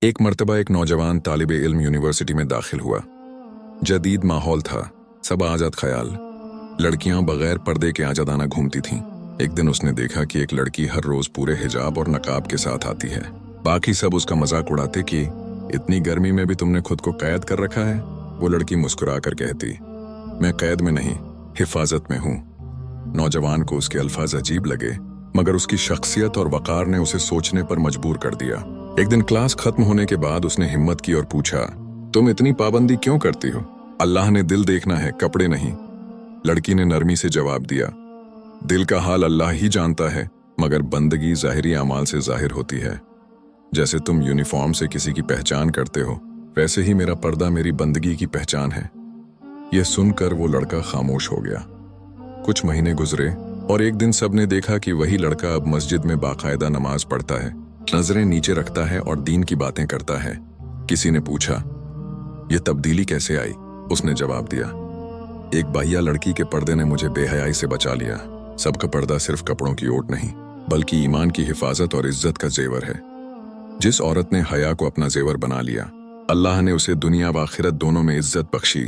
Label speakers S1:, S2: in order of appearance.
S1: एक मर्तबा एक नौजवान तालिब इल्म यूनिवर्सिटी में दाखिल हुआ। जदीद माहौल था, सब आजाद ख्याल। लड़कियां बगैर पर्दे के आजादाना घूमती थीं। एक दिन उसने देखा कि एक लड़की हर रोज पूरे हिजाब और नकाब के साथ आती है। बाकी सब उसका मजाक उड़ाते कि इतनी गर्मी में भी तुमने खुद को कैद कर रखा है। वो लड़की मुस्कुरा कर कहती, मैं कैद में नहीं, हिफाजत में हूँ। नौजवान को उसके अल्फाज अजीब लगे, मगर उसकी शख्सियत और वकार ने उसे सोचने पर मजबूर कर दिया। एक दिन क्लास खत्म होने के बाद उसने हिम्मत की और पूछा, तुम इतनी पाबंदी क्यों करती हो? अल्लाह ने दिल देखना है, कपड़े नहीं। लड़की ने नरमी से जवाब दिया, दिल का हाल अल्लाह ही जानता है, मगर बंदगी ज़ाहिरी अमाल से जाहिर होती है। जैसे तुम यूनिफॉर्म से किसी की पहचान करते हो, वैसे ही मेरा पर्दा मेरी बंदगी की पहचान है। यह सुनकर वो लड़का खामोश हो गया। कुछ महीने गुजरे और एक दिन सबने देखा कि वही लड़का अब मस्जिद में बाकायदा नमाज पढ़ता है, नजरें नीचे रखता है और दीन की बातें करता है। किसी ने पूछा, यह तब्दीली कैसे आई? उसने जवाब दिया, एक बाहिया लड़की के पर्दे ने मुझे बेहयाई से बचा लिया। सबका पर्दा सिर्फ कपड़ों की ओट नहीं, बल्कि ईमान की हिफाजत और इज्जत का जेवर है। जिस औरत ने हया को अपना जेवर बना लिया, अल्लाह ने उसे दुनिया व आखिरत दोनों में इज्जत बख्शी।